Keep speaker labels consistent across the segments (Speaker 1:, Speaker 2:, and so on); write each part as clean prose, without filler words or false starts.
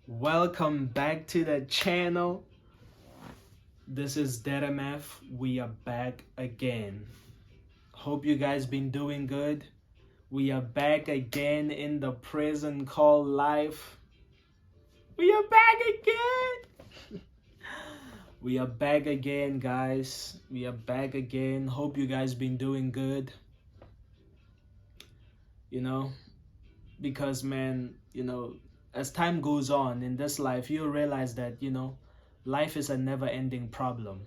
Speaker 1: Welcome back to the channel. This is DeadMF. We are back again. Hope you guys been doing good. We are back again in the prison called life. We are back again. We are back again, guys. We are back again. Hope you guys been doing good. Because man, as time goes on in this life, you'll realize that, life is a never-ending problem,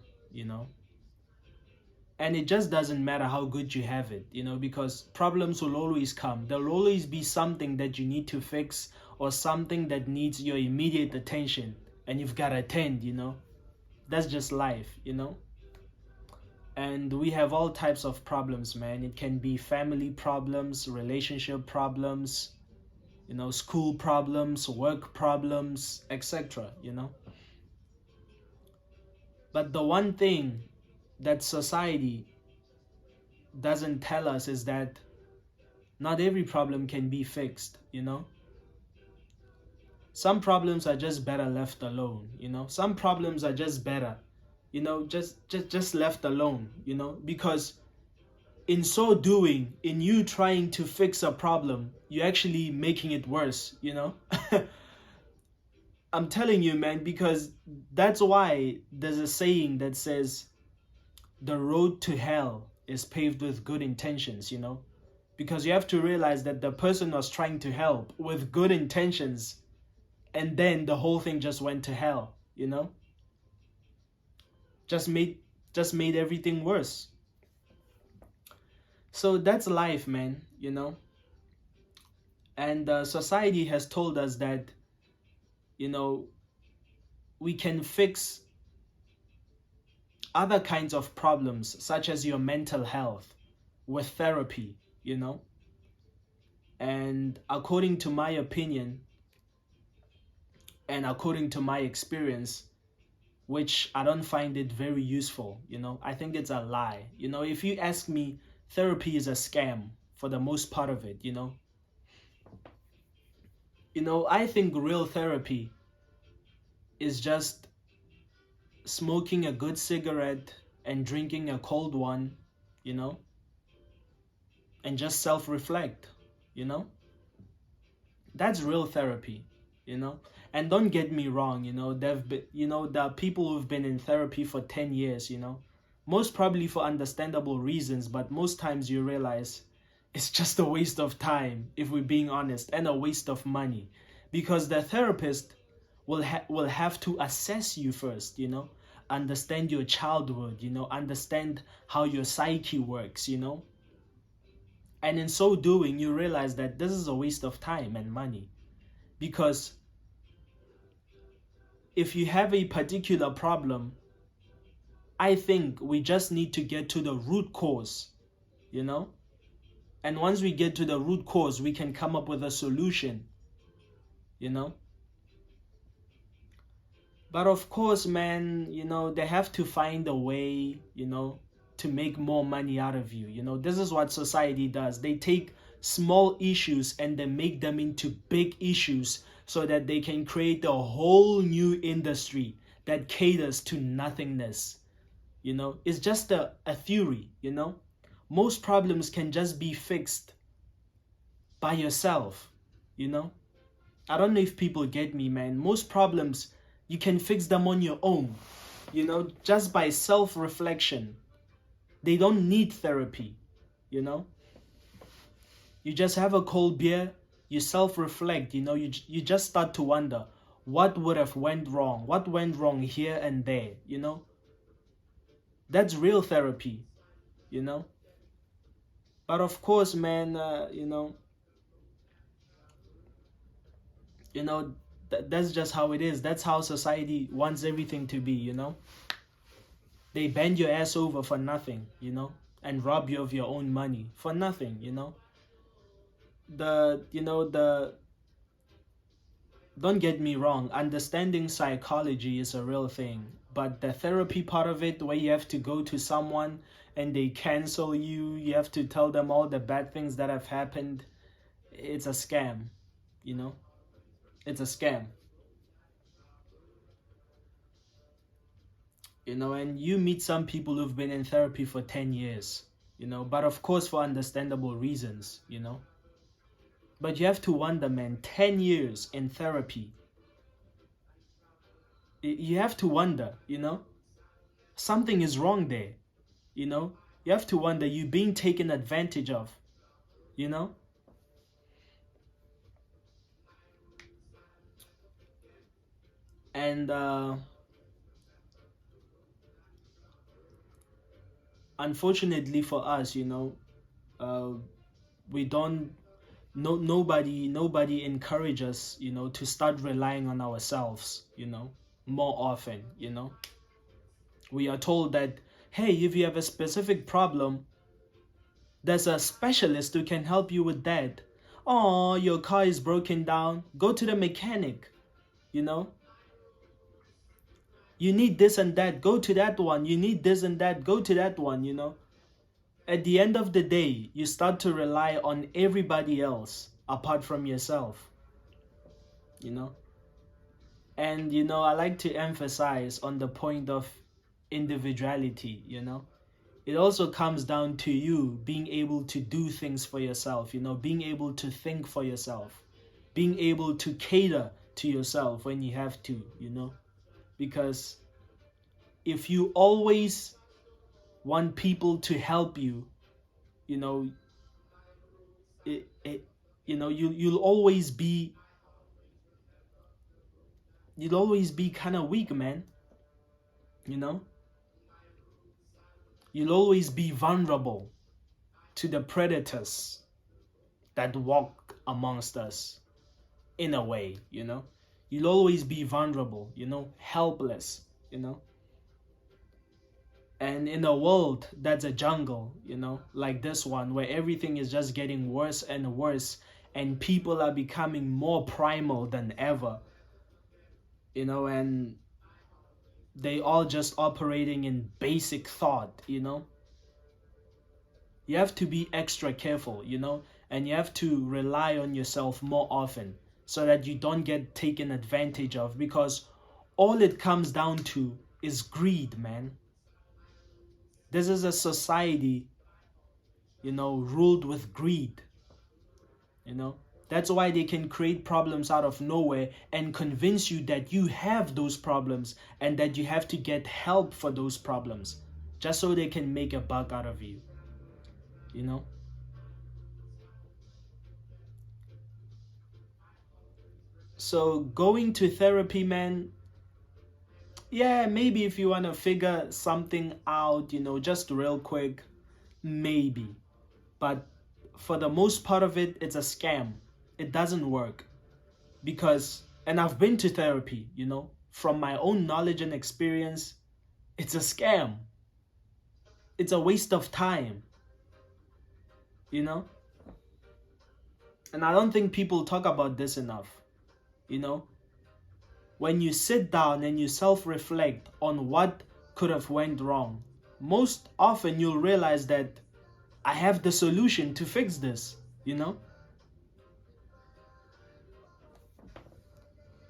Speaker 1: and it just doesn't matter how good you have it, because problems will always come. There'll always be something that you need to fix or something that needs your immediate attention and you've got to attend, That's just life, And we have all types of problems, man. It can be family problems, relationship problems, school problems, work problems, etc., But the one thing that society doesn't tell us is that not every problem can be fixed, Some problems are just better left alone, Some problems are just better, just left alone, Because in so doing, in you trying to fix a problem, you're actually making it worse, I'm telling you, man, because that's why there's a saying that says the road to hell is paved with good intentions, Because you have to realize that the person was trying to help with good intentions, and then the whole thing just went to hell, Just made everything worse. So that's life, man, And society has told us that, we can fix other kinds of problems, such as your mental health, with therapy, And according to my opinion, and according to my experience, which I don't find it very useful, I think it's a lie. If you ask me, therapy is a scam for the most part of it, I think real therapy is just smoking a good cigarette and drinking a cold one, and just self-reflect, That's real therapy, And don't get me wrong, there've been, there are people who've been in therapy for 10 years, Most probably for understandable reasons, but most times you realize it's just a waste of time, if we're being honest, and a waste of money. Because the therapist will have to assess you first, understand your childhood, understand how your psyche works, And in so doing, you realize that this is a waste of time and money. Because if you have a particular problem, I think we just need to get to the root cause, And once we get to the root cause, we can come up with a solution, But of course, man, they have to find a way, to make more money out of you. This is what society does. They take small issues and they make them into big issues so that they can create a whole new industry that caters to nothingness. It's just a theory, Most problems can just be fixed by yourself, I don't know if people get me, man. Most problems, you can fix them on your own, just by self-reflection. They don't need therapy, You just have a cold beer, you self-reflect, you just start to wonder, what would have went wrong? What went wrong here and there, That's real therapy, But of course, man, that's just how it is. That's how society wants everything to be, They bend your ass over for nothing, and rob you of your own money for nothing, Don't get me wrong, understanding psychology is a real thing, but the therapy part of it, where you have to go to someone and they cancel you, you have to tell them all the bad things that have happened, it's a scam, It's a scam. And you meet some people who've been in therapy for 10 years, but of course for understandable reasons. But you have to wonder, man, 10 years in therapy, you have to wonder. Something is wrong there, you know? You have to wonder, you being taken advantage of, you know? And unfortunately for us, uh, we don't, nobody encourage us, to start relying on ourselves, more often. We are told that, hey, if you have a specific problem, there's a specialist who can help you with that. Oh, your car is broken down, go to the mechanic, you know? You need this and that, go to that one. You need this and that, go to that one. At the end of the day, you start to rely on everybody else apart from yourself, you know? And, I like to emphasize on the point of individuality. It also comes down to you being able to do things for yourself, being able to think for yourself, being able to cater to yourself when you have to. Because if you always want people to help you, you know, it you'll always be kind of weak, man. You know, you'll always be vulnerable to the predators that walk amongst us in a way. You'll always be vulnerable, helpless, and in a world that's a jungle, like this one, where everything is just getting worse and worse, and people are becoming more primal than ever, and they all just operating in basic thought. You have to be extra careful, and you have to rely on yourself more often so that you don't get taken advantage of, because all it comes down to is greed, man. This is a society, ruled with greed, you know. That's why they can create problems out of nowhere and convince you that you have those problems and that you have to get help for those problems just so they can make a buck out of you. So going to therapy, man, yeah, maybe if you want to figure something out, just real quick, maybe. But for the most part of it, it's a scam. It doesn't work. Because, and I've been to therapy, from my own knowledge and experience, it's a scam. It's a waste of time, you know? And I don't think people talk about this enough, you know? When you sit down and you self-reflect on what could have went wrong, most often you'll realize that I have the solution to fix this.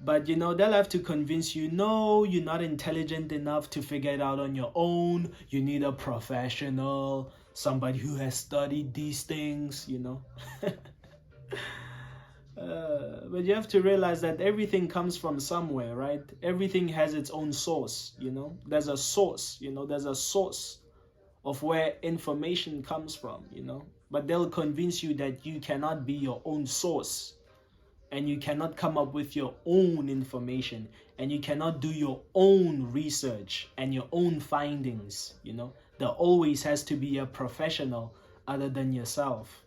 Speaker 1: But they'll have to convince you, no, you're not intelligent enough to figure it out on your own. You need a professional, somebody who has studied these things. But you have to realize that everything comes from somewhere, right? Everything has its own source, There's a source, there's a source of where information comes from. But they'll convince you that you cannot be your own source, and you cannot come up with your own information, and you cannot do your own research and your own findings. There always has to be a professional other than yourself.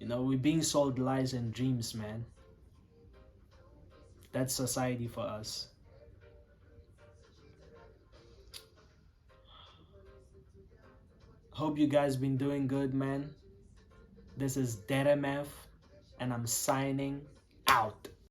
Speaker 1: We're being sold lies and dreams, man. That's society for us. Hope you guys been doing good, man. This is Dead MF, and I'm signing out.